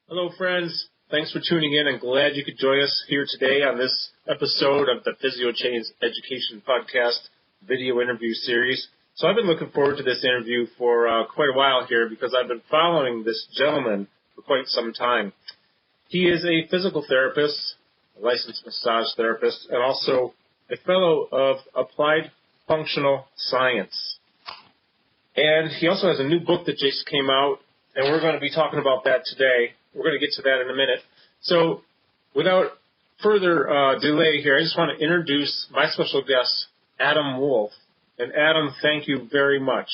Hello, friends. Thanks for tuning in, and glad you could join us here today on this episode of the Physio Chains Education Podcast video interview series. So I've been looking forward to this interview for quite a while here because I've been following this gentleman for quite some time. He is a physical therapist, a licensed massage therapist, and also a fellow of applied functional science. And he also has a new book that just came out, and we're going to be talking about that today. We're going to get to that in a minute. So without further delay here, I just want to introduce my special guest, Adam Wolf. And Adam, thank you very much.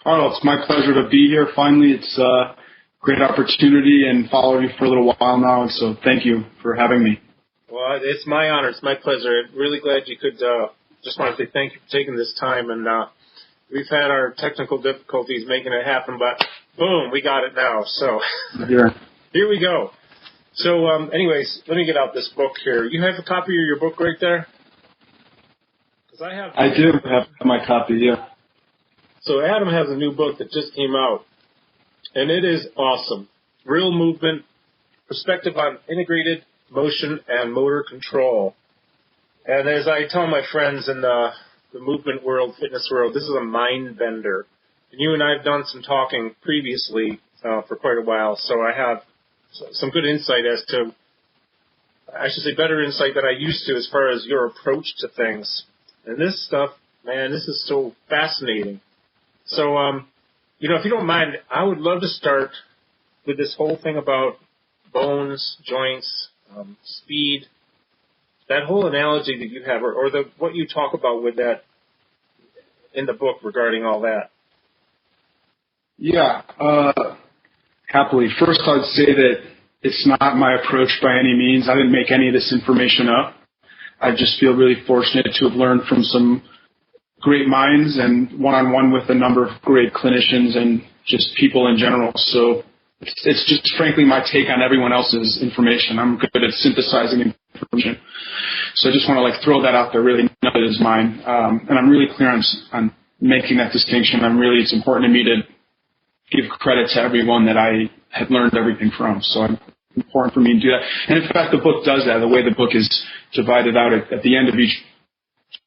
Carl, it's my pleasure to be here. Finally, it's a great opportunity and following you for a little while now, and so thank you for having me. Well, it's my honor. It's my pleasure. I'm really glad you could, just want to say thank you for taking this time. And we've had our technical difficulties making it happen, but boom, we got it now. So here we go. So anyways, let me get out this book here. You have a copy of your book right there? Because I do have my copy, yeah. So Adam has a new book that just came out, and it is awesome. Real movement, perspective on integrated motion and motor control. And as I tell my friends in the movement world, fitness world, this is a mind bender. And you and I have done some talking previously for quite a while, so I have some good insight as to, I should say better insight than I used to as far as your approach to things. And this stuff, man, this is so fascinating. So, if you don't mind, I would love to start with this whole thing about bones, joints, speed, that whole analogy that you have, or what you talk about with that in the book regarding all that. Yeah, happily. First, I'd say that it's not my approach by any means. I didn't make any of this information up. I just feel really fortunate to have learned from some great minds and one-on-one with a number of great clinicians and just people in general. So it's just frankly my take on everyone else's information. I'm good at synthesizing information. So I just want to throw that out there, really none of it is mine. And I'm really clear on making that distinction. It's important to me to give credit to everyone that I had learned everything from. So it's important for me to do that. And in fact, the book does that. The way the book is divided out at the end of each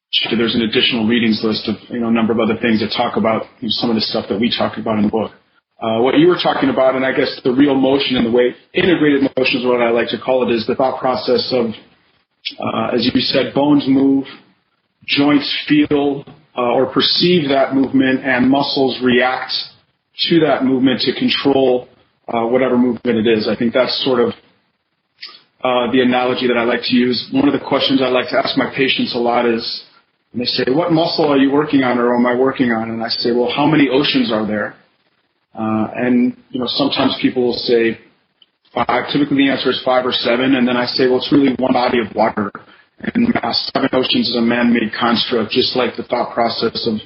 chapter, there's an additional readings list of a number of other things that talk about some of the stuff that we talk about in the book. What you were talking about, and I guess the real motion and the way integrated motion is what I like to call it, is the thought process of, as you said, bones move, joints feel or perceive that movement, and muscles react to that movement to control whatever movement it is. I think that's sort of the analogy that I like to use. One of the questions I like to ask my patients a lot is, when they say, what muscle are you working on or am I working on? And I say, well, how many oceans are there? And sometimes people will say 5. Typically the answer is 5 or 7. And then I say, well, it's really one body of water. And 7 oceans is a man-made construct, just like the thought process of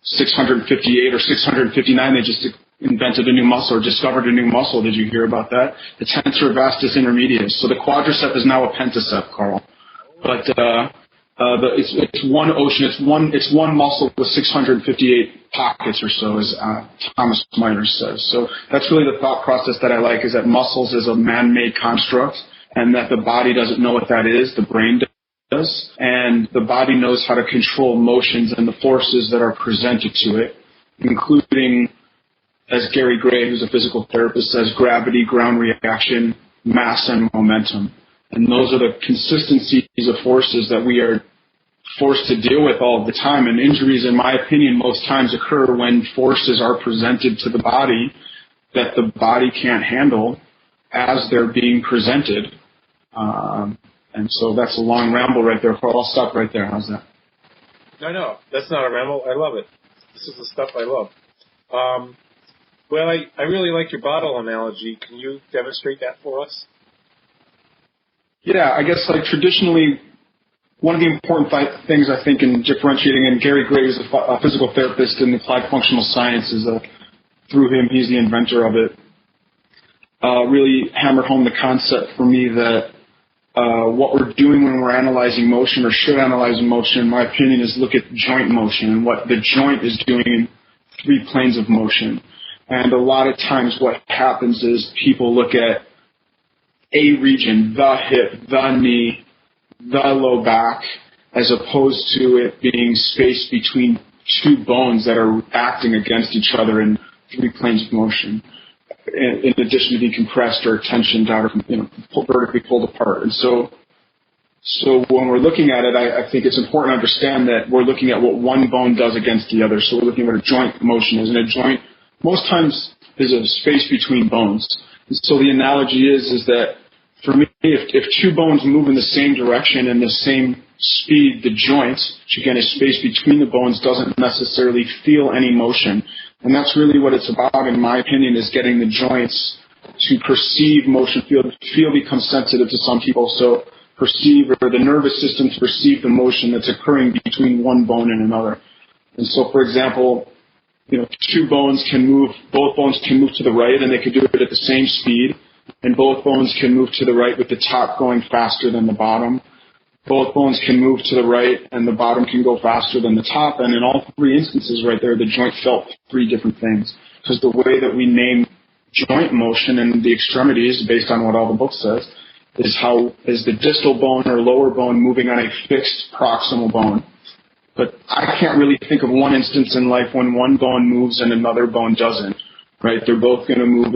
658 or 659, they just invented a new muscle or discovered a new muscle. Did you hear about that? The tensor vastus intermedius. So the quadricep is now a pentacep, Carl. But it's one ocean. It's one muscle with 658 pockets or so, as Thomas Meyer says. So that's really the thought process that I like, is that muscles is a man-made construct, and that the body doesn't know what that is. The brain does, and the body knows how to control motions and the forces that are presented to it, including, as Gary Gray, who's a physical therapist, says, gravity, ground reaction, mass, and momentum. And those are the consistencies of forces that we are forced to deal with all of the time. And injuries, in my opinion, most times occur when forces are presented to the body that the body can't handle as they're being presented. And so that's a long ramble right there. I'll stop right there. How's that? No, that's not a ramble. I love it. This is the stuff I love. Well, I really like your bottle analogy. Can you demonstrate that for us? Yeah, I guess traditionally, one of the important things I think in differentiating, and Gary Gray is a physical therapist in applied functional sciences, through him, he's the inventor of it, really hammered home the concept for me that what we're doing when we're analyzing motion, or should analyze motion, in my opinion, is look at joint motion and what the joint is doing in 3 planes of motion. And a lot of times what happens is people look at a region, the hip, the knee, the low back, as opposed to it being space between two bones that are acting against each other in three planes of motion, in addition to being compressed or tensioned out or vertically pulled apart. And so when we're looking at it, I think it's important to understand that we're looking at what one bone does against the other. So we're looking at what a joint motion is. And a joint, most times, is a space between bones. And so the analogy is that for me, if two bones move in the same direction and the same speed, the joint, which again is space between the bones, doesn't necessarily feel any motion. And that's really what it's about, in my opinion, is getting the joints to perceive motion. Feel becomes sensitive to some people, so perceive, or the nervous system to perceive the motion that's occurring between one bone and another. And so, for example, two bones can move, both bones can move to the right, and they can do it at the same speed. And both bones can move to the right with the top going faster than the bottom. Both bones can move to the right, and the bottom can go faster than the top. And in all three instances right there, the joint felt three different things. Because the way that we name joint motion and the extremities, based on what all the book says, is the distal bone or lower bone moving on a fixed proximal bone. But I can't really think of one instance in life when one bone moves and another bone doesn't. Right? They're both going to move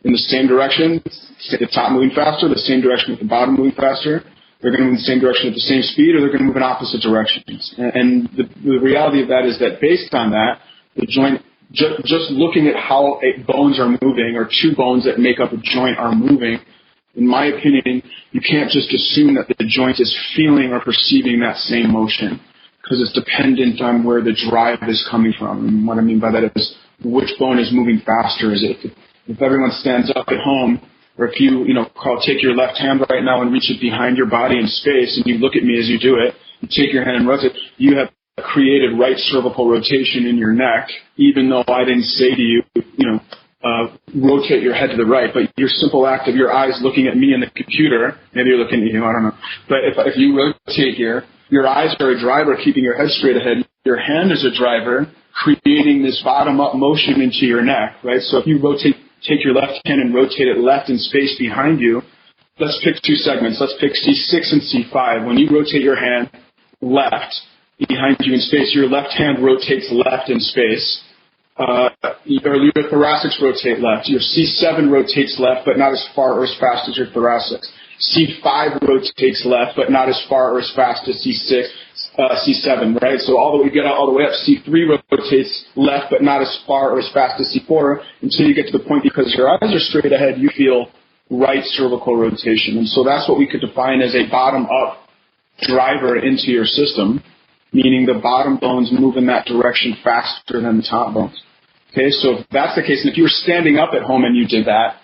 in the same direction, the top moving faster, the same direction with the bottom moving faster. They're going to move in the same direction at the same speed, or they're going to move in opposite directions. And the reality of that is that based on that, the joint, just looking at how bones are moving, or two bones that make up a joint are moving, in my opinion, you can't just assume that the joint is feeling or perceiving that same motion, because it's dependent on where the drive is coming from. And what I mean by that is which bone is moving faster. Is it if everyone stands up at home, or if you take your left hand right now and reach it behind your body in space, and you look at me as you do it, you take your hand and rotate, you have created right cervical rotation in your neck, even though I didn't say to you, rotate your head to the right, but your simple act of your eyes looking at me in the computer, maybe you're looking at you, I don't know, but if you rotate here, your eyes are a driver keeping your head straight ahead, your hand is a driver creating this bottom-up motion into your neck, right? So if you take your left hand and rotate it left in space behind you, let's pick two segments. Let's pick C6 and C5. When you rotate your hand left behind you in space, your left hand rotates left in space. Or your thoracics rotate left. Your C7 rotates left, but not as far or as fast as your thoracics. C5 rotates left, but not as far or as fast as C7, right? So we get all the way up. C3 rotates left, but not as far or as fast as C4 until you get to the point, because your eyes are straight ahead, you feel right cervical rotation. And so that's what we could define as a bottom-up driver into your system, meaning the bottom bones move in that direction faster than the top bones. Okay, so if that's the case, and if you were standing up at home and you did that,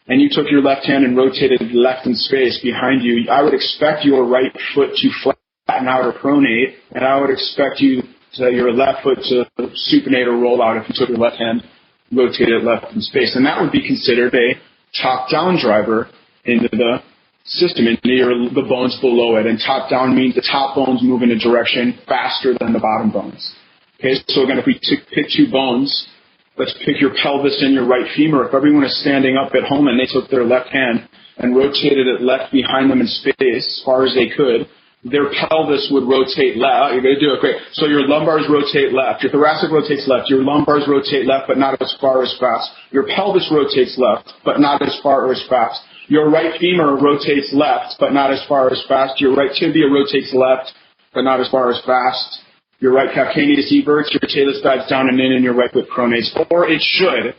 and you took your left hand and rotated left in space behind you, I would expect your right foot to flatten out or pronate, and I would expect your left foot to supinate or roll out if you took your left hand, rotated left in space. And that would be considered a top-down driver into the system, into the bones below it. And top-down means the top bones move in a direction faster than the bottom bones. Okay, so again, if we pick two bones, let's pick your pelvis and your right femur. If everyone is standing up at home and they took their left hand and rotated it left behind them in space as far as they could, their pelvis would rotate left. You're going to do it. Great. So your lumbars rotate left. Your thoracic rotates left. Your lumbars rotate left, but not as far as fast. Your pelvis rotates left, but not as far or as fast. Your right femur rotates left, but not as far as fast. Your right tibia rotates left, but not as far as fast. Your right calcaneus everts, your talus dives down and in, and your right foot pronates. Or it should.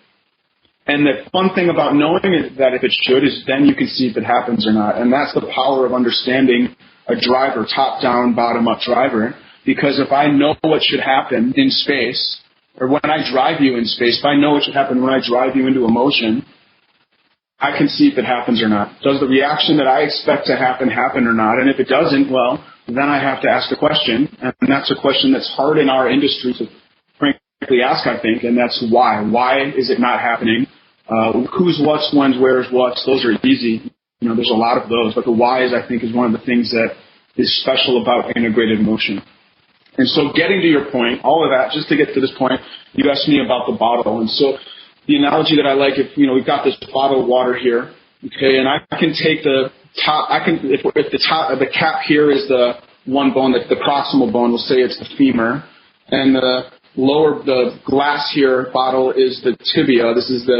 And the fun thing about knowing that if it should is then you can see if it happens or not. And that's the power of understanding a driver, top-down, bottom-up driver. Because if I know what should happen in space, or when I drive you in space, if I know what should happen when I drive you into a motion, I can see if it happens or not. Does the reaction that I expect to happen or not? And if it doesn't, well, then I have to ask a question. And that's a question that's hard in our industry to frankly ask, I think, and that's why. Why is it not happening? Who's what's, when's, where's what's, those are easy. There's a lot of those. But the whys, I think, is one of the things that is special about integrated motion. And so getting to your point, all of that, just to get to this point, you asked me about the bottle. And so the analogy that I like, if, we've got this bottle of water here, okay, and I can take the top, if the cap here is the one bone, the proximal bone, we'll say it's the femur, and the glass here bottle is the tibia.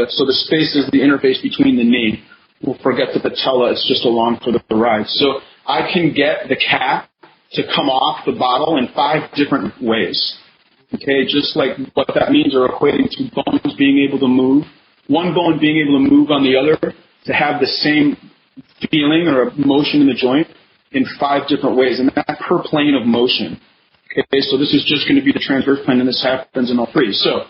So the space is the interface between the knee. We'll forget the patella, it's just along for the ride. So I can get the cap to come off the bottle in 5 different ways. Okay, just like what that means are equating to bones being able to move, one bone being able to move on the other to have the same feeling or motion in the joint in 5 different ways, and that's per plane of motion. Okay, so this is just going to be the transverse plane, and this happens in all 3. So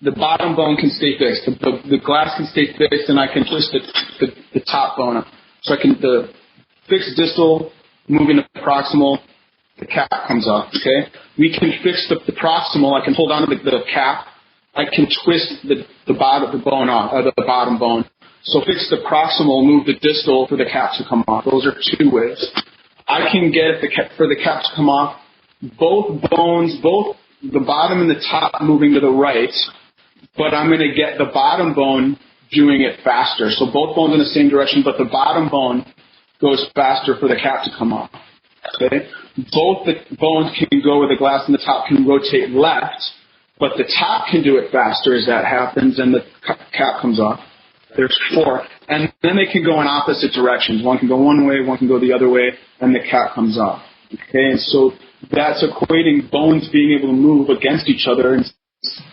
the bottom bone can stay fixed, the glass can stay fixed, and I can twist the top bone up. So I can the fixed distal, moving the proximal, the cap comes off. Okay, we can fix the proximal. I can hold on to the cap. I can twist the bone off, the bottom bone. So fix the proximal, move the distal for the cap to come off. Those are 2 ways. I can get for the cap to come off, both bones, both the bottom and the top moving to the right, but I'm going to get the bottom bone doing it faster. So both bones in the same direction, but the bottom bone goes faster for the cap to come off. Okay? Both the bones can go where the glass and the top can rotate left, but the top can do it faster as that happens and the cap comes off. There's 4. And then they can go in opposite directions. One can go one way, one can go the other way, and the cap comes off. Okay? And so that's equating bones being able to move against each other. And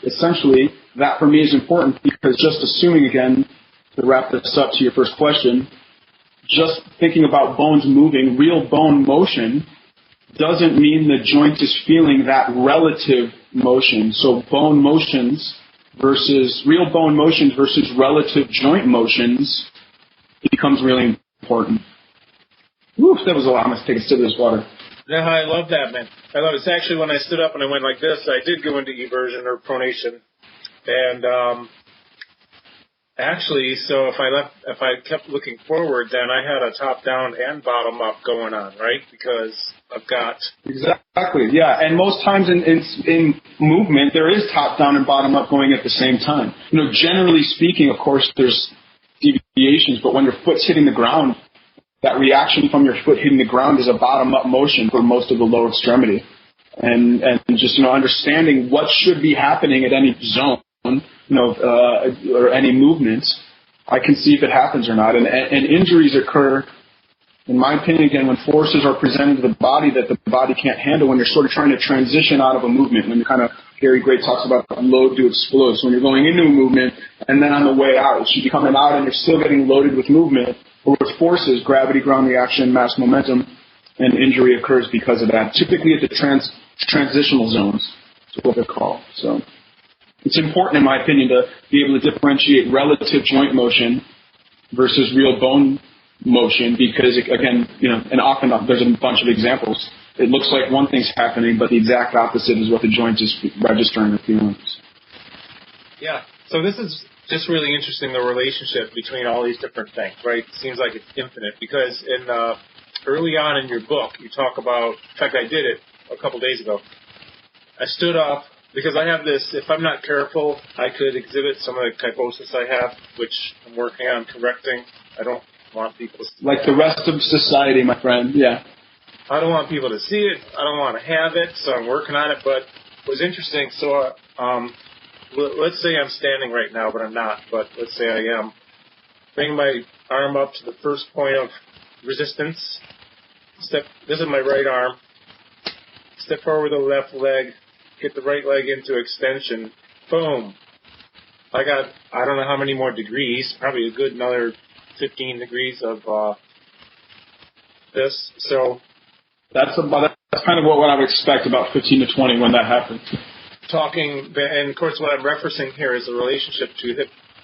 essentially, that for me is important because just assuming, again, to wrap this up to your first question, just thinking about bones moving, real bone motion, doesn't mean the joint is feeling that relative motion. So bone motions versus real bone motions versus relative joint motions becomes really important. Oof, that was a lot. I'm going to take a sip of this water. No, I love that, man. I love it. It's actually when I stood up and I went like this, I did go into eversion or pronation. And actually, so if I kept looking forward, then I had a top down and bottom up going on, right? Because I've got exactly, yeah. And most times in movement, there is top down and bottom up going at the same time. Generally speaking, of course, there's deviations, but when your foot's hitting the ground, that reaction from your foot hitting the ground is a bottom up motion for most of the lower extremity. And just understanding what should be happening at any zone. Or any movement, I can see if it happens or not. And injuries occur, in my opinion, again, when forces are presented to the body that the body can't handle, when you're sort of trying to transition out of a movement, when you're Gary Gray talks about load to explode. So when you're going into a movement and then on the way out, it should be coming out and you're still getting loaded with movement or with forces, gravity, ground reaction, mass momentum, and injury occurs because of that. Typically at the transitional zones, is what they're called. So it's important, in my opinion, to be able to differentiate relative joint motion versus real bone motion because, again, and often there's a bunch of examples. It looks like one thing's happening, but the exact opposite is what the joint is registering or feeling. Yeah. So this is just really interesting, the relationship between all these different things, right? It seems like it's infinite because early on in your book, you talk about, in fact, I did it a couple days ago. I stood up. Because I have this, if I'm not careful, I could exhibit some of the kyphosis I have, which I'm working on correcting. I don't want people to see it. Like the rest of society, my friend, yeah. I don't want people to see it. I don't want to have it, so I'm working on it. But it was interesting. So let's say I'm standing right now, but I'm not. But let's say I am. Bring my arm up to the first point of resistance. This is my right arm. Step forward with the left leg. Get the right leg into extension. Boom. I don't know how many more degrees, probably a good another 15 degrees of this. So that's kind of what I would expect, about 15 to 20 when that happens. And of course what I'm referencing here is the relationship to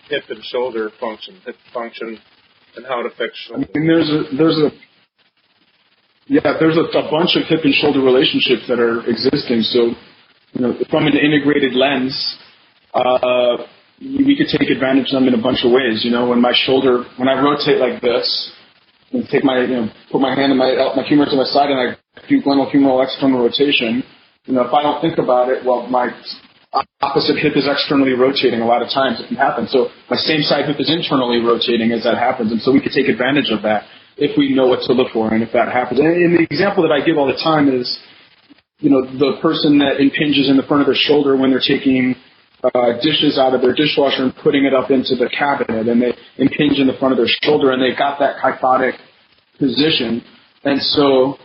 hip and shoulder function, and how it affects shoulder. I mean, there's a bunch of hip and shoulder relationships that are existing. So, from an integrated lens, we could take advantage of them in a bunch of ways. When I rotate like this, and take put my hand in my femurs on my side, and I do glenohumeral external rotation. If I don't think about it, well, my opposite hip is externally rotating a lot of times. It can happen. So my same side hip is internally rotating as that happens. And so we could take advantage of that if we know what to look for and if that happens. And the example that I give all the time is, the person that impinges in the front of their shoulder when they're taking dishes out of their dishwasher and putting it up into the cabinet, and they impinge in the front of their shoulder, and they've got that kyphotic position. And so,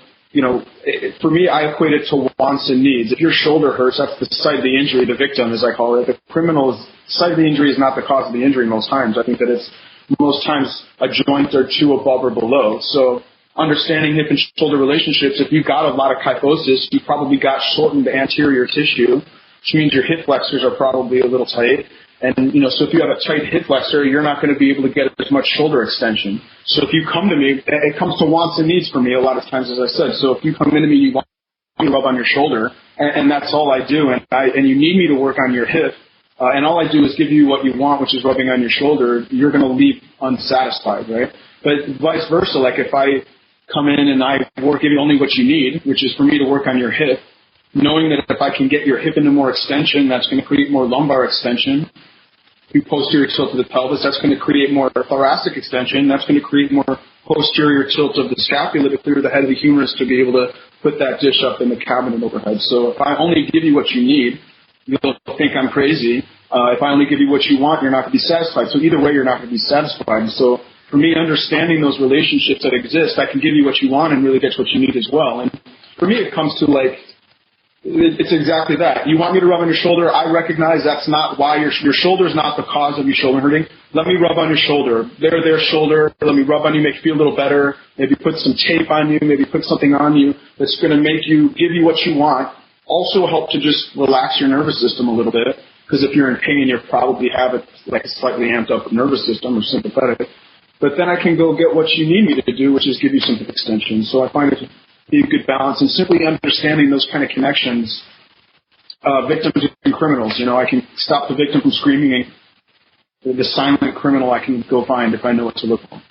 for me, I equate it to wants and needs. If your shoulder hurts, that's the site of the injury, the victim, as I call it. The criminal's site of the injury is not the cause of the injury most times. I think that it's most times a joint or two above or below. So understanding hip and shoulder relationships, if you've got a lot of kyphosis, you probably got shortened anterior tissue, which means your hip flexors are probably a little tight. And, so if you have a tight hip flexor, you're not going to be able to get as much shoulder extension. So if you come to me, it comes to wants and needs for me a lot of times, as I said. So if you come into me, you want me to rub on your shoulder, and that's all I do. And you need me to work on your hip, and all I do is give you what you want, which is rubbing on your shoulder. You're going to leave unsatisfied, right? But vice versa, like if I come in and I give you only what you need, which is for me to work on your hip, knowing that if I can get your hip into more extension, that's going to create more lumbar extension. You posterior tilt of the pelvis, that's going to create more thoracic extension. That's going to create more posterior tilt of the scapula to clear the head of the humerus to be able to put that dish up in the cabinet overhead. So if I only give you what you need, you'll think I'm crazy. If I only give you what you want, you're not going to be satisfied. So either way, you're not going to be satisfied. So for me, understanding those relationships that exist, I can give you what you want and really get what you need as well. And for me, it comes to it's exactly that. You want me to rub on your shoulder. I recognize that's not why your shoulder is not the cause of your shoulder hurting. Let me rub on your shoulder. Their shoulder. Let me rub on you, make you feel a little better. Maybe put some tape on you. Maybe put something on you that's going to give you what you want. Also help to just relax your nervous system a little bit. Because if you're in pain, you probably have a slightly amped up nervous system or sympathetic. But then I can go get what you need me to do, which is give you some extension. So I find it be a good balance, and simply understanding those kind of connections, victims and criminals. I can stop the victim from screaming, and the silent criminal I can go find if I know what to look for.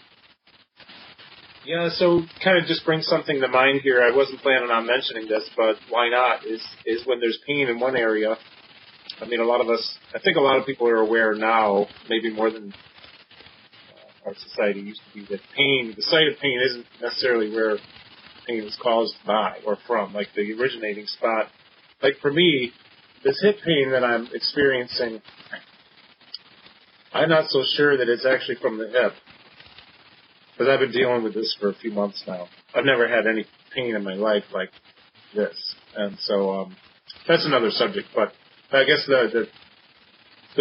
Yeah, so kind of just bring something to mind here. I wasn't planning on mentioning this, but why not, is when there's pain in one area. I mean, I think a lot of people are aware now, maybe more than our society used to be, that the site of pain isn't necessarily where pain is caused by or from, like the originating spot. Like for me, this hip pain that I'm experiencing, I'm not so sure that it's actually from the hip, because I've been dealing with this for a few months now. I've never had any pain in my life like this, and so that's another subject. But I guess the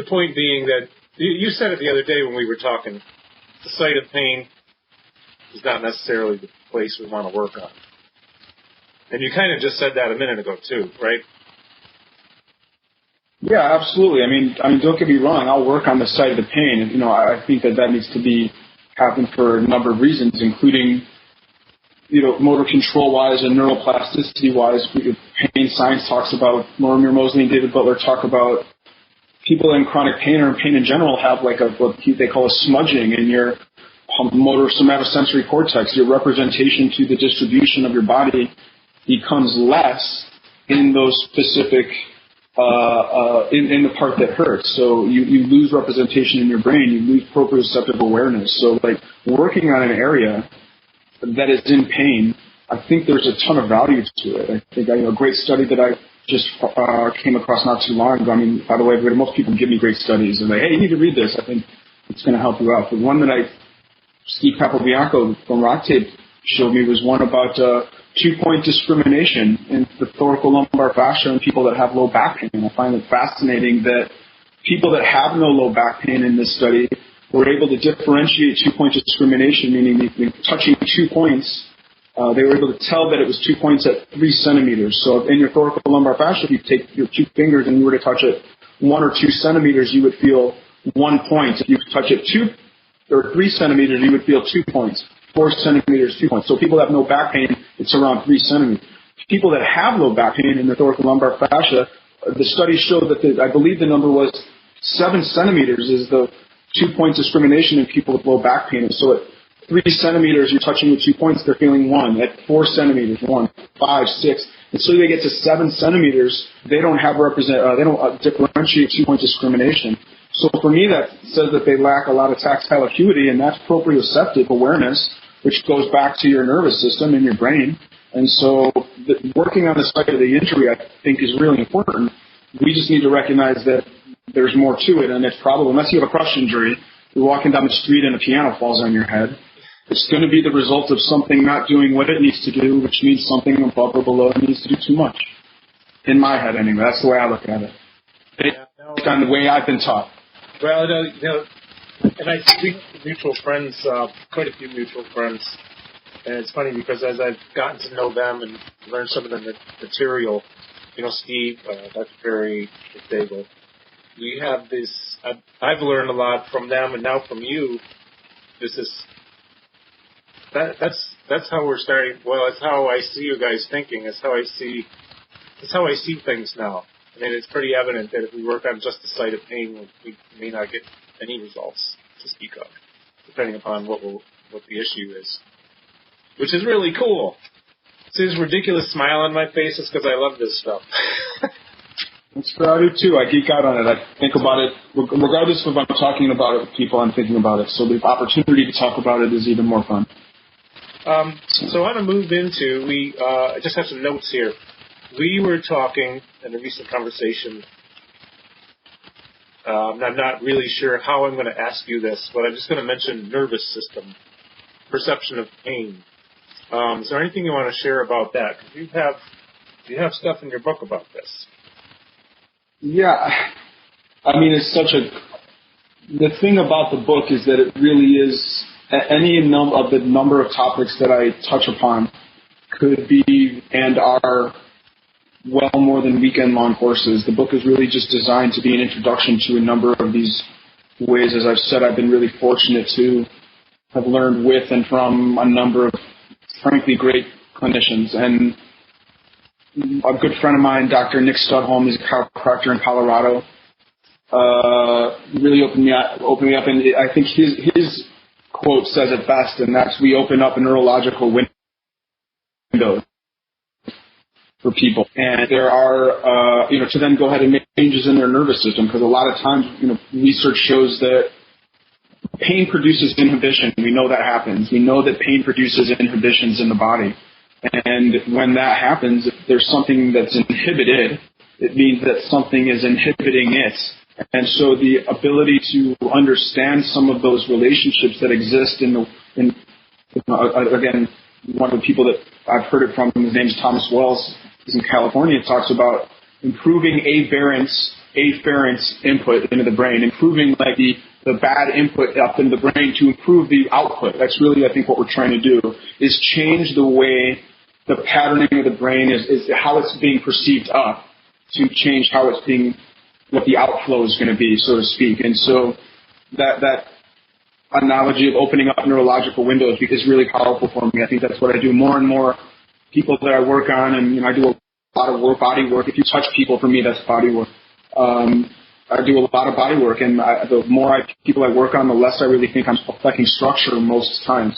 point being that you said it the other day when we were talking, the site of pain is not necessarily the place we want to work on. And you kind of just said that a minute ago too, right? Yeah, absolutely. I mean, don't get me wrong. I'll work on the site of the pain, and I think that needs to happen for a number of reasons, including motor control wise and neuroplasticity wise. Pain science talks about, Lorimer Mosley and David Butler talk about people in chronic pain or in pain in general have what they call a smudging in your motor somatosensory cortex. Your representation to the distribution of your body becomes less in those specific in the part that hurts. So you lose representation in your brain. You lose proprioceptive awareness. So working on an area that is in pain, I think there's a ton of value to it. I think a great study that I just came across not too long ago. I mean, by the way, most people give me great studies and hey, you need to read this. I think it's going to help you out. But one that Steve Capobianco from Rock Tape showed me was one about two-point discrimination in the thoracolumbar fascia in people that have low back pain. I find it fascinating that people that have no low back pain in this study were able to differentiate two-point discrimination, meaning touching 2 points. They were able to tell that it was 2 points at 3 centimeters. So in your thoracolumbar fascia, if you take your 2 fingers and you were to touch it 1 or 2 centimeters, you would feel 1 point. If you touch it 2 or 3 centimeters, you would feel 2 points. 4 centimeters, 2 points. So people that have no back pain, it's around 3 centimeters. People that have low back pain in the thoracolumbar fascia, the study showed that I believe the number was 7 centimeters is the 2-point discrimination in people with low back pain. So at 3 centimeters, you're touching with 2 points, they're feeling 1. At 4 centimeters, 1, 5, 6. Until they get to 7 centimeters, they don't differentiate 2-point discrimination. So for me, that says that they lack a lot of tactile acuity, and that's proprioceptive awareness, which goes back to your nervous system and your brain. And so working on the site of the injury, I think, is really important. We just need to recognize that there's more to it, and it's probably, unless you have a crush injury, you're walking down the street and a piano falls on your head, it's going to be the result of something not doing what it needs to do, which means something above or below it needs to do too much. In my head, anyway. That's the way I look at it. Based on the way I've been taught. Well, and I speak to mutual friends, quite a few mutual friends, and it's funny because as I've gotten to know them and learned some of the material, Steve, Dr. Perry, Daigle, we have this, I've learned a lot from them and now from you. That's how we're starting. Well, it's how I see you guys thinking. It's how I see things now. I mean, it's pretty evident that if we work on just the site of pain, we may not get any results to speak of, depending upon what the issue is, which is really cool. See this ridiculous smile on my face? It's because I love this stuff. I do too. I geek out on it. I think about it, regardless of if I'm talking about it with people, I'm thinking about it. So the opportunity to talk about it is even more fun. So I want to move into, I just have some notes here. We were talking in a recent conversation. I'm not really sure how I'm going to ask you this, but I'm just going to mention nervous system, perception of pain. Is there anything you want to share about that? Because you have stuff in your book about this. Yeah, I mean, the thing about the book is that it really is, of the number of topics that I touch upon could be and are well more than weekend-long courses. The book is really just designed to be an introduction to a number of these ways. As I've said, I've been really fortunate to have learned with and from a number of, frankly, great clinicians. And a good friend of mine, Dr. Nick Studholm, is a chiropractor in Colorado, really opened me up. And I think his quote says it best, and that's, we open up a neurological window for people. And there are, to then go ahead and make changes in their nervous system, because a lot of times, research shows that pain produces inhibition. We know that happens. We know that pain produces inhibitions in the body. And when that happens, if there's something that's inhibited, it means that something is inhibiting it. And so the ability to understand some of those relationships that exist again, one of the people that I've heard it from, his name is Thomas Wells, he's in California, talks about improving afferent input into the brain, improving like the bad input up in the brain to improve the output. That's really, I think, what we're trying to do, is change the way the patterning of the brain is how it's being perceived up, to change how it's being, what the outflow is going to be, so to speak. And so that analogy of opening up neurological windows is really powerful for me. I think that's what I do. More and more people that I work on, and I do a lot of body work. If you touch people, for me, that's body work. I do a lot of body work, and the more people I work on, the less I really think I'm affecting structure most times.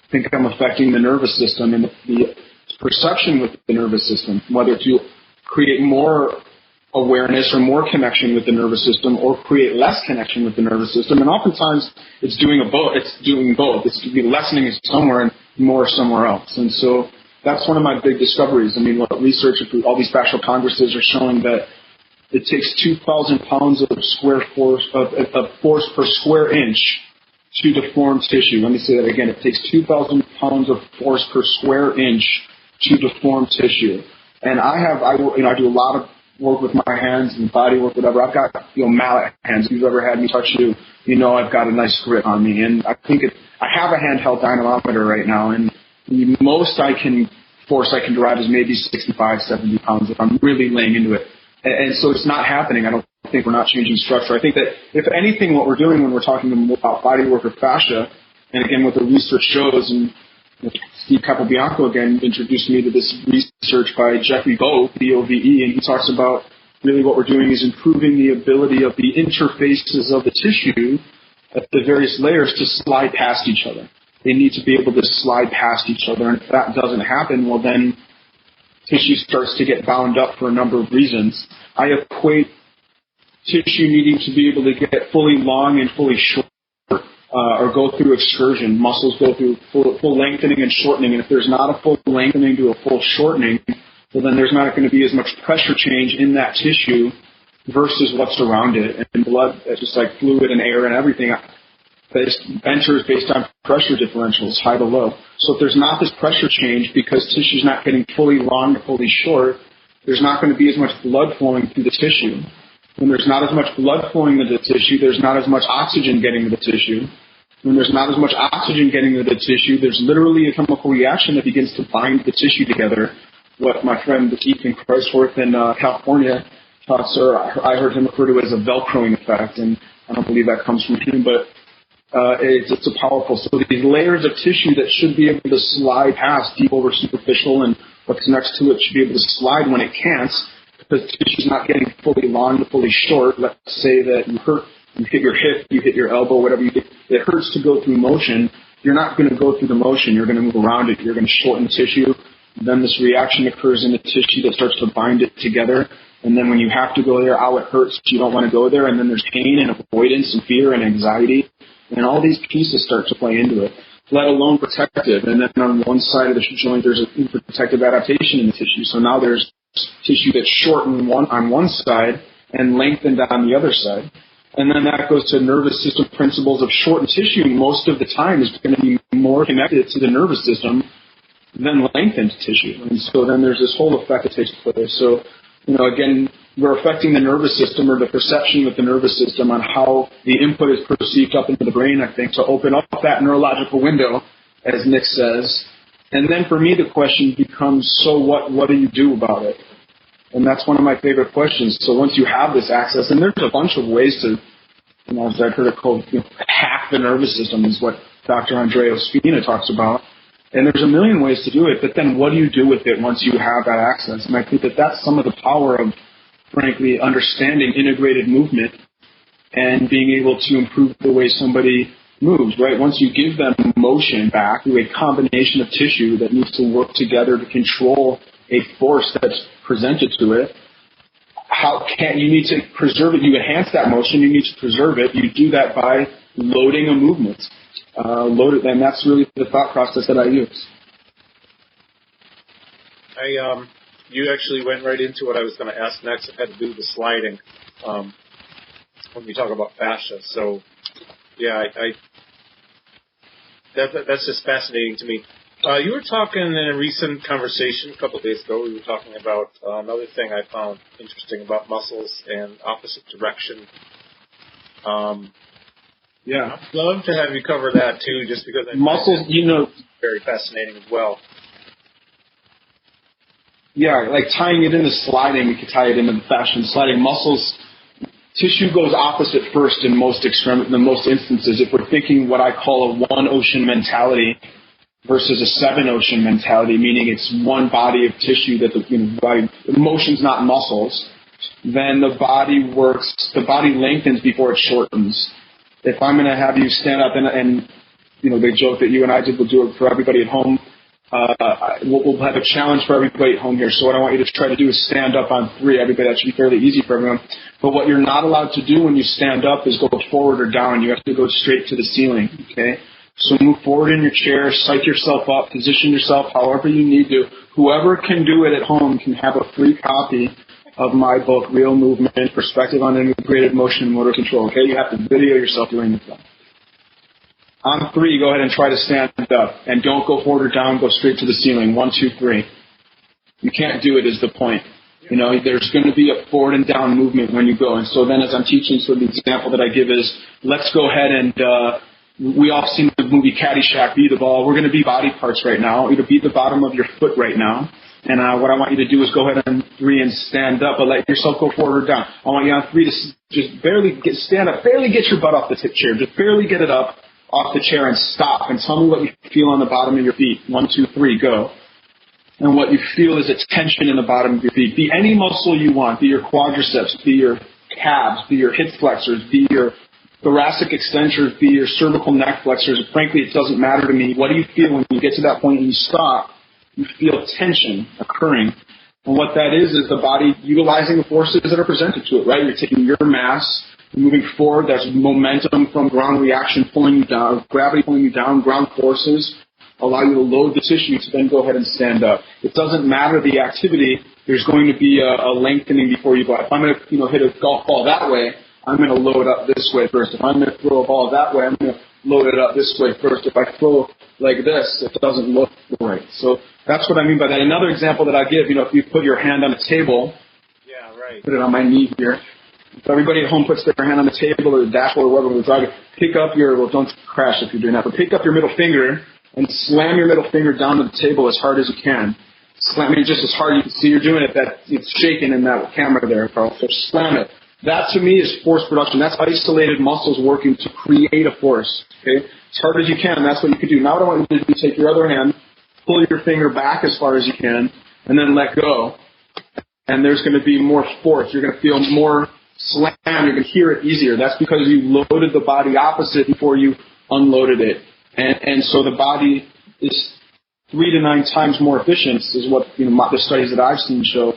I think I'm affecting the nervous system and the perception with the nervous system, whether to create more awareness or more connection with the nervous system, or create less connection with the nervous system. And oftentimes it's doing both. It's lessening it somewhere and more somewhere else. And so that's one of my big discoveries. I mean, what research, all these fascial congresses are showing that it takes 2,000 pounds of force per square inch to deform tissue. Let me say that again. It takes 2,000 pounds of force per square inch to deform tissue. And I do a lot of work with my hands and body work, whatever. I've got, mallet hands. If you've ever had me touch you, I've got a nice grip on me. And I have a handheld dynamometer right now, and the most force I can derive is maybe 65, 70 pounds if I'm really laying into it. And so it's not happening. I don't think we're not changing structure. I think that if anything, what we're doing when we're talking about body work or fascia, and again, what the research shows, and Steve Capobianco again introduced me to this research by Jeffrey Bove, B-O-V-E, and he talks about really what we're doing is improving the ability of the interfaces of the tissue at the various layers to slide past each other. They need to be able to slide past each other, and if that doesn't happen, well then tissue starts to get bound up for a number of reasons. I equate tissue needing to be able to get fully long and fully short, or go through excursion. Muscles go through full lengthening and shortening, and if there's not a full lengthening to a full shortening, well, then there's not going to be as much pressure change in that tissue versus what's around it. And blood, just like fluid and air and everything, enters based on pressure differentials, high to low. So if there's not this pressure change because tissue's not getting fully long to fully short, there's not going to be as much blood flowing through the tissue. When there's not as much blood flowing into the tissue, there's not as much oxygen getting to the tissue. When there's not as much oxygen getting to the tissue, there's literally a chemical reaction that begins to bind the tissue together. What my friend Ethan Christworth in California taught, or I heard him refer to it as a Velcroing effect, and I don't believe that comes from him, but it's a powerful. So these layers of tissue that should be able to slide past deep over superficial, and what's next to it should be able to slide when it can't, because the tissue's not getting fully long to fully short. Let's say that you hit your hip, you hit your elbow, whatever you hit, it hurts to go through motion. You're not going to go through the motion. You're going to move around it. You're going to shorten the tissue. Then this reaction occurs in the tissue that starts to bind it together. And then when you have to go there, it hurts. You don't want to go there. And then there's pain and avoidance and fear and anxiety. And all these pieces start to play into it, let alone protective. And then on one side of the joint, there's a protective adaptation in the tissue. So now there's tissue that's shortened on one side and lengthened on the other side. And then that goes to nervous system principles of shortened tissue. Most of the time is going to be more connected to the nervous system than lengthened tissue. And so then there's this whole effect that takes place. So, again, we're affecting the nervous system or the perception of the nervous system on how the input is perceived up into the brain, I think, to open up that neurological window, as Nick says. And then for me, the question becomes, so what do you do about it? And that's one of my favorite questions. So once you have this access, and there's a bunch of ways to, as I've heard it called, hack the nervous system is what Dr. Andrea Ospina talks about. And there's a million ways to do it, but then what do you do with it once you have that access? And I think that that's some of the power of, frankly, understanding integrated movement and being able to improve the way somebody moves, right? Once you give them motion back through a combination of tissue that needs to work together to control a force that's presented to it, you need to preserve it. You enhance that motion, you need to preserve it. You do that by loading a movement. And that's really the thought process that I use. You actually went right into what I was going to ask next. It had to do with the sliding when we talk about fascia. So, yeah, that's just fascinating to me. You were talking in a recent conversation a couple of days ago. We were talking about another thing I found interesting about muscles and opposite direction. Yeah, I'd love to have you cover that too, just because muscles, it's very fascinating as well. Yeah, like tying it into sliding, we could tie it into the fascia and sliding. Muscles, tissue goes opposite first in most instances. If we're thinking what I call a one ocean mentality versus a seven ocean mentality, meaning it's one body of tissue that the motion's not muscles, then the body lengthens before it shortens. If I'm going to have you stand up and they joke that you and I we'll do it for everybody at home. We'll have a challenge for everybody at home here. So what I want you to try to do is stand up on 3. Everybody, that should be fairly easy for everyone. But what you're not allowed to do when you stand up is go forward or down. You have to go straight to the ceiling, okay? So move forward in your chair, psych yourself up, position yourself however you need to. Whoever can do it at home can have a free copy of my book, Real Movement, Perspective on Integrated Motion and Motor Control, okay? You have to video yourself doing this stuff. On 3, go ahead and try to stand up. And don't go forward or down, go straight to the ceiling. 1, 2, 3. You can't do it is the point. There's going to be a forward and down movement when you go. And so then as I'm teaching, so the example that I give is, let's go ahead and, we all seen the movie Caddyshack, be the ball. We're going to be body parts right now. You're going to be the bottom of your foot right now. And what I want you to do is go ahead on 3 and stand up, but let yourself go forward or down. I want you on 3 to just barely stand up, barely get your butt off the chair, just barely get it up off the chair and stop. And tell me what you feel on the bottom of your feet. 1, 2, 3, go. And what you feel is a tension in the bottom of your feet. Be any muscle you want. Be your quadriceps, be your calves, be your hip flexors, be your thoracic extensors, be your cervical neck flexors. Frankly, it doesn't matter to me. What do you feel when you get to that point and you stop? You feel tension occurring. And what that is the body utilizing the forces that are presented to it, right? You're taking your mass, you're moving forward. There's momentum from ground reaction pulling you down, gravity pulling you down, ground forces allow you to load the tissue to then go ahead and stand up. It doesn't matter the activity. There's going to be a lengthening before you go. If I'm going to hit a golf ball that way, I'm going to load up this way first. If I'm going to throw a ball that way, I'm going to load it up this way first. If I throw like this, it doesn't look right. So that's what I mean by that. Another example that I give, if you put your hand on a table, yeah, right. Put it on my knee here. If everybody at home puts their hand on the table or the dashboard or whatever we're driving, don't crash if you're doing that, but pick up your middle finger and slam your middle finger down to the table as hard as you can. Slam it just as hard. You can see you're doing it. That it's shaking in that camera there, Carl. So slam it. That to me is force production. That's isolated muscles working to create a force. Okay, as hard as you can. That's what you can do. Now what I want you to do is take your other hand, pull your finger back as far as you can, and then let go. And there's going to be more force. You're going to feel more slam. You're going to hear it easier. That's because you loaded the body opposite before you unloaded it. And so the body is 3 to 9 times more efficient, is what the studies that I've seen show,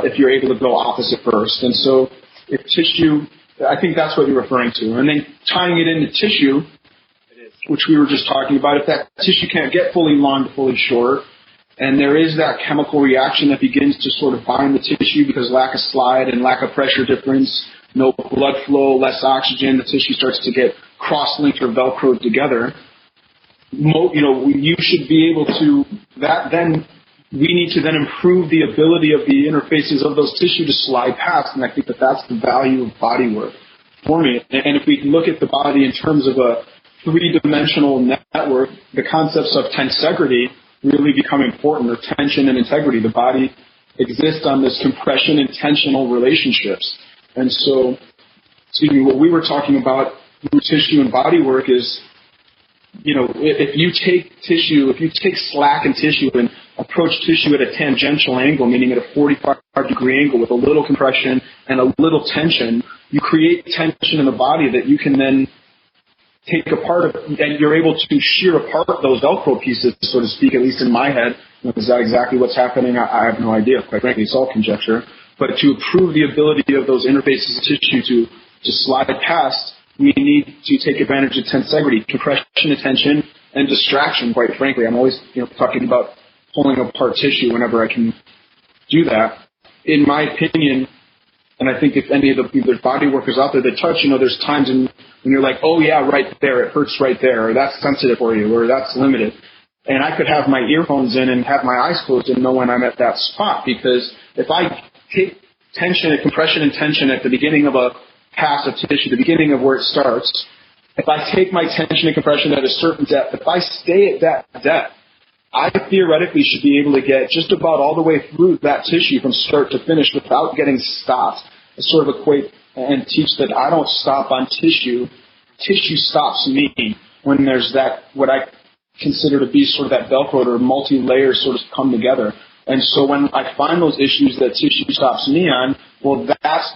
if you're able to go opposite first. And so if tissue, I think that's what you're referring to. And then tying it into tissue, which we were just talking about, if that tissue can't get fully long to fully short, and there is that chemical reaction that begins to sort of bind the tissue because lack of slide and lack of pressure difference, no blood flow, less oxygen, the tissue starts to get cross-linked or velcroed together. You should be able to, then we need to then improve the ability of the interfaces of those tissue to slide past, and I think that's the value of bodywork for me. And if we look at the body in terms of a 3-dimensional network, the concepts of tensegrity really become important, or tension and integrity. The body exists on this compression and tensional relationships. And so, what we were talking about through tissue and bodywork is, if you take slack in tissue and approach tissue at a tangential angle, meaning at a 45-degree angle with a little compression and a little tension, you create tension in the body that you can then take apart, and you're able to shear apart those Velcro pieces, so to speak, at least in my head. Is that exactly what's happening? I have no idea, quite frankly. It's all conjecture. But to improve the ability of those interfaces of tissue to slide past, we need to take advantage of tensegrity, compression, tension, and distraction, quite frankly. I'm always talking about pulling apart tissue whenever I can do that. In my opinion, and I think if any of the body workers out there that touch, there's times when you're like, oh yeah, right there, it hurts right there, or that's sensitive for you, or that's limited. And I could have my earphones in and have my eyes closed and know when I'm at that spot, because if I take tension and compression and tension at the beginning of a pass of tissue, the beginning of where it starts, if I take my tension and compression at a certain depth, if I stay at that depth, I theoretically should be able to get just about all the way through that tissue from start to finish without getting stopped. I sort of equate and teach that I don't stop on tissue. Tissue stops me when there's that, what I consider to be sort of that Velcro or multi-layer sort of come together. And so when I find those issues that tissue stops me on, well,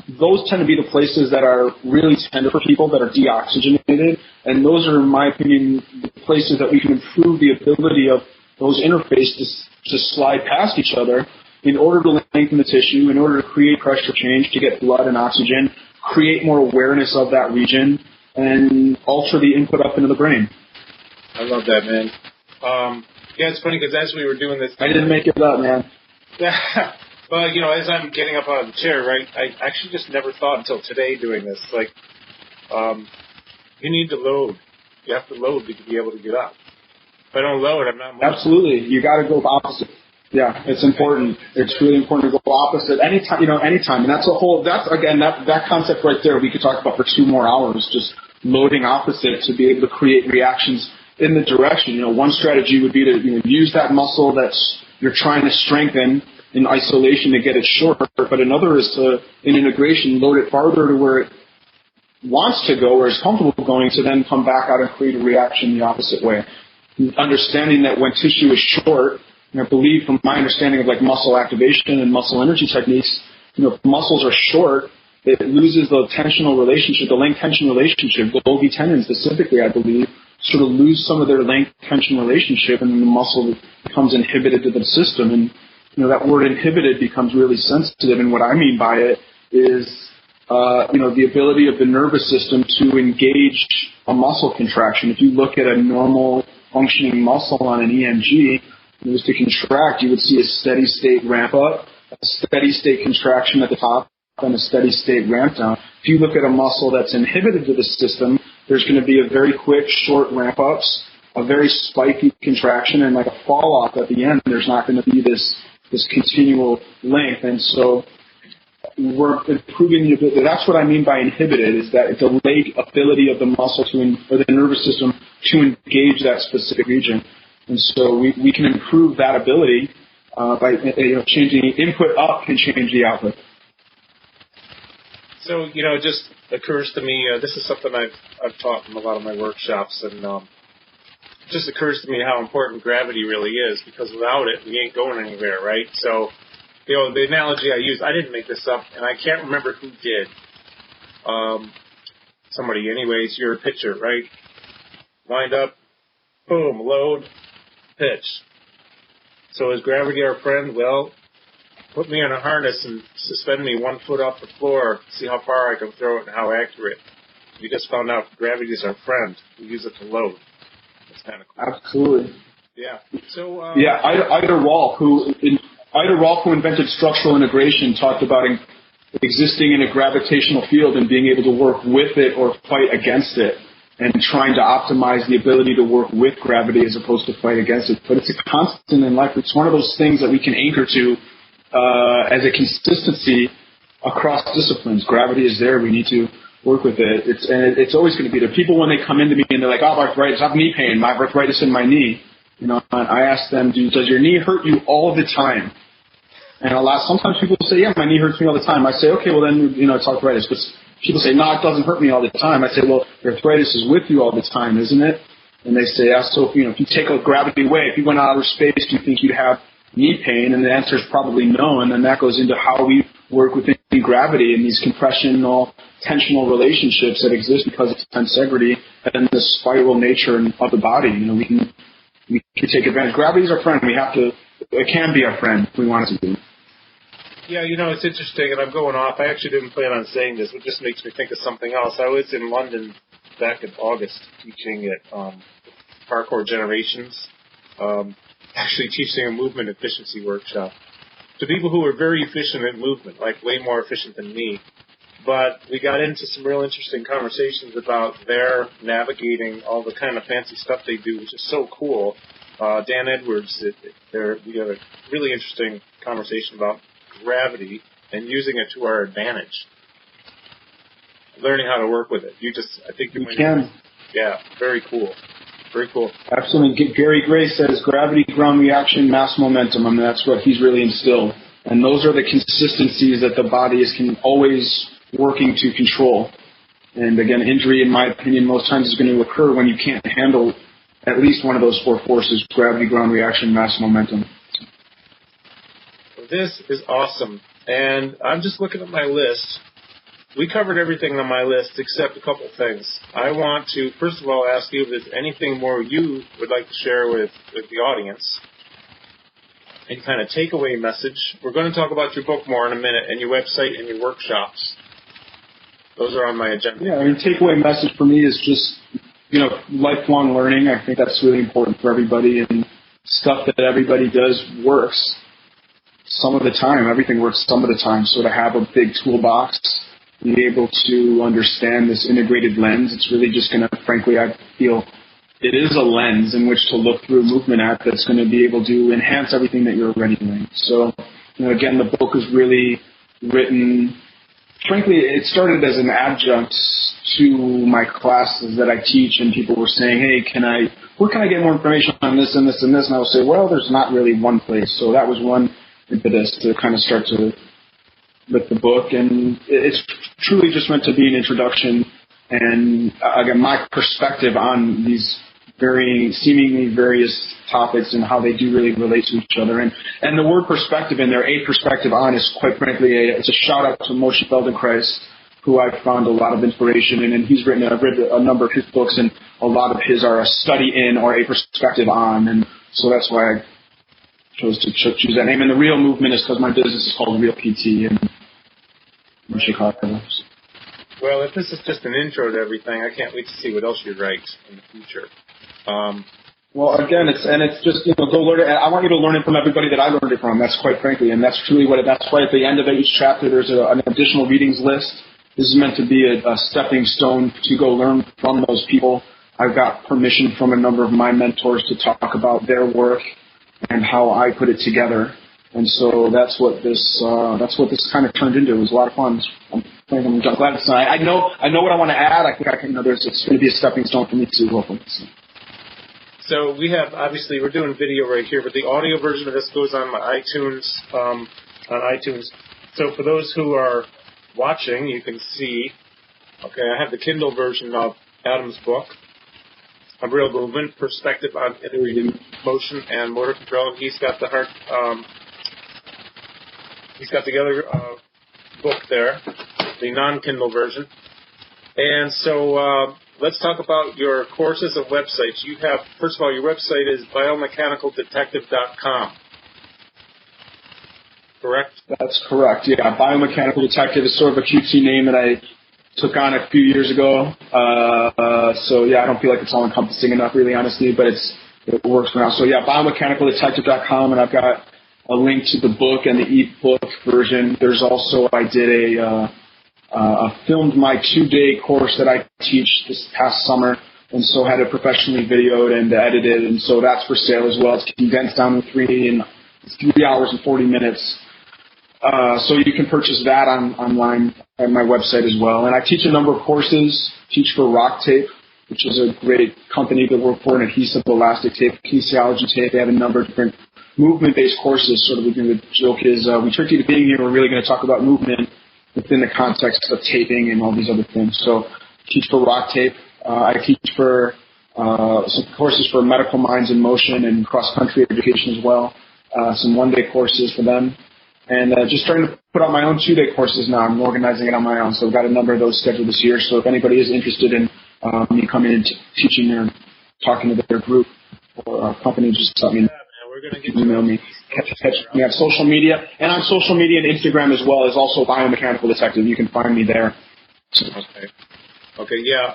those tend to be the places that are really tender for people, that are deoxygenated. And those are, in my opinion, the places that we can improve the ability of those interfaces to slide past each other in order to lengthen the tissue, in order to create pressure change, to get blood and oxygen, create more awareness of that region, and alter the input up into the brain. I love that, man. Yeah, it's funny because as we were doing this, I didn't make it up, man. Yeah, well, as I'm getting up out of the chair, right, I actually just never thought until today doing this, like, you need to load. You have to load to be able to get up. If I don't load, I'm not moving. Absolutely. You got to go opposite. Yeah, it's important. It's really important to go opposite anytime, anytime. And that concept right there, we could talk about for 2 more hours, just loading opposite to be able to create reactions in the direction. One strategy would be to use that muscle you're trying to strengthen in isolation to get it short, but another is to, in integration, load it farther to where it wants to go, where it's comfortable going, to then come back out and create a reaction the opposite way. Understanding that when tissue is short, I believe from my understanding of like muscle activation and muscle energy techniques, if muscles are short, it loses the tensional relationship, the length-tension relationship. The Golgi tendons specifically, I believe, sort of lose some of their length-tension relationship, and then the muscle becomes inhibited to the system. And that word inhibited becomes really sensitive. And what I mean by it is, the ability of the nervous system to engage a muscle contraction. If you look at a normal functioning muscle on an EMG, if it was to contract, you would see a steady state ramp up, a steady state contraction at the top, and a steady state ramp down. If you look at a muscle that's inhibited to the system, there's going to be a very quick, short ramp ups, a very spiky contraction, and like a fall off at the end. There's not going to be this continual length. And so we're improving the ability. That's what I mean by inhibited, is that delayed ability of the muscle or the nervous system to engage that specific region. And so we can improve that ability by changing input up can change the output. So, it just occurs to me, this is something I've taught in a lot of my workshops, and it just occurs to me how important gravity really is, because without it, we ain't going anywhere, right? So, the analogy I use, I didn't make this up, and I can't remember who did. Somebody, anyways, you're a pitcher, right? Wind up, boom, load, pitch. So is gravity our friend? Well, put me in a harness and suspend me 1 foot off the floor, see how far I can throw it and how accurate. We just found out gravity is our friend. We use it to load. That's kind of cool. Absolutely. Yeah. So. Ida Rolf, who invented structural integration, talked about existing in a gravitational field and being able to work with it or fight against it, and trying to optimize the ability to work with gravity as opposed to fight against it. But it's a constant in life. It's one of those things that we can anchor to as a consistency across disciplines. Gravity is there. We need to work with it. It's always going to be there. People, when they come into me and they're like, "Oh, arthritis, I have knee pain. My arthritis in my knee." I ask them, "Does your knee hurt you all the time?" And sometimes people say, "Yeah, my knee hurts me all the time." I say, "Okay, well then, it's arthritis." But people say, "No, it doesn't hurt me all the time." I say, "Well, your arthritis is with you all the time, isn't it?" And they say, "Yeah, so if you take gravity away, if you went out of space, do you think you'd have knee pain?" And the answer is probably no. And then that goes into how we work within gravity and these compressional, tensional relationships that exist because of tensegrity and the spiral nature of the body. We can take advantage. Gravity is our friend. It can be our friend if we want it to be. Yeah, it's interesting, and I'm going off. I actually didn't plan on saying this, but it just makes me think of something else. I was in London back in August teaching at Parkour Generations, actually teaching a movement efficiency workshop to people who are very efficient at movement, like way more efficient than me. But we got into some real interesting conversations about their navigating all the kind of fancy stuff they do, which is so cool. Dan Edwards, we had a really interesting conversation about gravity and using it to our advantage. Learning how to work with it. I think you can. Yeah, very cool. Very cool. Absolutely. Gary Gray says gravity, ground reaction, mass momentum. I mean, that's what he's really instilled. And those are the consistencies that the body is always working to control. And again, injury, in my opinion, most times is going to occur when you can't handle at least one of those 4 forces: gravity, ground reaction, mass momentum. This is awesome. And I'm just looking at my list. We covered everything on my list except a couple things. I want to, first of all, ask you if there's anything more you would like to share with the audience. Any kind of takeaway message. We're going to talk about your book more in a minute, and your website and your workshops. Those are on my agenda. Yeah, takeaway message for me is just, lifelong learning. I think that's really important for everybody, and stuff that everybody does works some of the time. Everything works some of the time. So to have a big toolbox, be able to understand this integrated lens, it's really just going to, frankly, I feel it is a lens in which to look through movement at that's going to be able to enhance everything that you're already doing. So, again, the book is really written, frankly, it started as an adjunct to my classes that I teach, and people were saying, "Hey, where can I get more information on this and this and this?" And I would say, well, there's not really one place. So that was one impetus to kind of start with the book, and it's truly just meant to be an introduction and, again, my perspective on these seemingly various topics and how they do really relate to each other. And the word perspective in there, a perspective on, is quite frankly, it's a shout out to Moshe Feldenkrais, who I've found a lot of inspiration in, and I've read a number of his books, and a lot of his are a study in or a perspective on, and so that's why I chose to choose that name. And the Real Movement is because my business is called Real PT in Chicago. Well, if this is just an intro to everything, I can't wait to see what else you write in the future. Well, again, it's just, go learn it. I want you to learn it from everybody that I learned it from. That's quite frankly, and that's truly that's why at the end of each chapter there's an additional readings list. This is meant to be a stepping stone to go learn from those people. I've got permission from a number of my mentors to talk about their work and how I put it together. And so that's what this kind of turned into. It was a lot of fun. I'm glad it's not. I know what I want to add. I think it's going to be a stepping stone for me too, hopefully. So we have, obviously, we're doing video right here, but the audio version of this goes on my iTunes, So for those who are watching, you can see, okay, I have the Kindle version of Adam's book, A Real Movement, Perspective on Integrated Motion and Motor Control. He's got the other book there, the non-Kindle version. And so let's talk about your courses and websites. You have, first of all, your website is biomechanicaldetective.com. Correct? That's correct. Yeah, Biomechanical Detective is sort of a cutesy name that I took on a few years ago. So yeah, I don't feel like it's all encompassing enough, really, honestly, but it works for now. So yeah, biomechanicaldetective.com, and I've got a link to the book and the e-book version. There's also, I filmed my 2-day course that I teach this past summer, and so had it professionally videoed and edited, and so that's for sale as well. It's condensed down to 3 hours and 40 minutes. So you can purchase that online at my website as well. And I teach a number of courses. Teach for Rock Tape, which is a great company to work for, an adhesive elastic tape, kinesiology tape. They have a number of different movement-based courses. Sort of the joke is we tricked you to being here. We're really going to talk about movement within the context of taping and all these other things. So teach for Rock Tape. I teach for some courses for Medical Minds in Motion and cross-country education as well. Some 1-day courses for them. And just starting to put out my own 2-day courses now. I'm organizing it on my own. So I've got a number of those scheduled this year. So if anybody is interested in me coming and teaching or talking to their group or company, just let me know. Email me. We have social media. And on social media and Instagram as well is also Biomechanical Detective. You can find me there. Okay, yeah.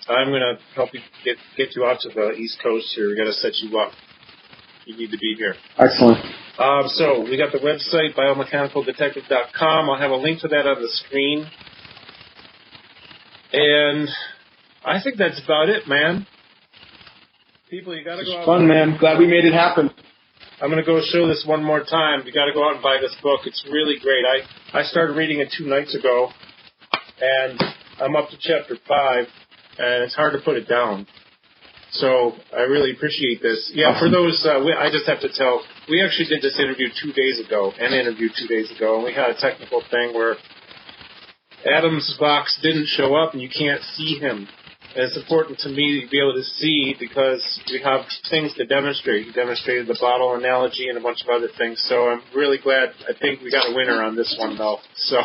I'm going to help you get you out to the East Coast here. We got to set you up. You need to be here. Excellent. So we got the website, biomechanicaldetective.com. I'll have a link to that on the screen. And I think that's about it, man. People, you got to go out. It's fun, man. Glad we made it happen. I'm going to go show this one more time. You got to go out and buy this book. It's really great. I started reading it 2 nights ago, and I'm up to chapter 5, and it's hard to put it down. So I really appreciate this. Yeah, awesome. For those, I just have to tell, we actually did this interview 2 days ago, and we had a technical thing where Adam's box didn't show up, and you can't see him. And it's important to me to be able to see because we have things to demonstrate. He demonstrated the bottle analogy and a bunch of other things. So I'm really glad. I think we got a winner on this one, though. So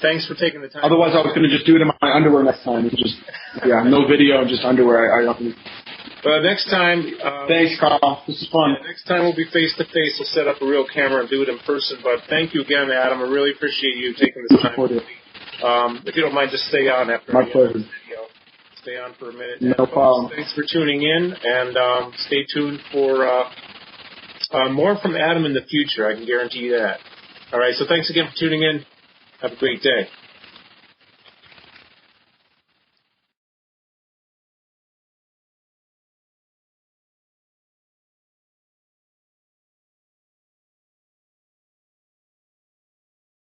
thanks for taking the time. Otherwise, I was going to just do it in my underwear next time. No video, just underwear. Next time. Thanks, Carl. This is fun. Yeah, next time we'll be face to face. We'll set up a real camera and do it in person. But thank you again, Adam. I really appreciate you taking this time. If you don't mind, just stay on after my pleasure. The video. Stay on for a minute. No problem. Thanks for tuning in, and stay tuned for more from Adam in the future. I can guarantee you that. All right, so thanks again for tuning in. Have a great day.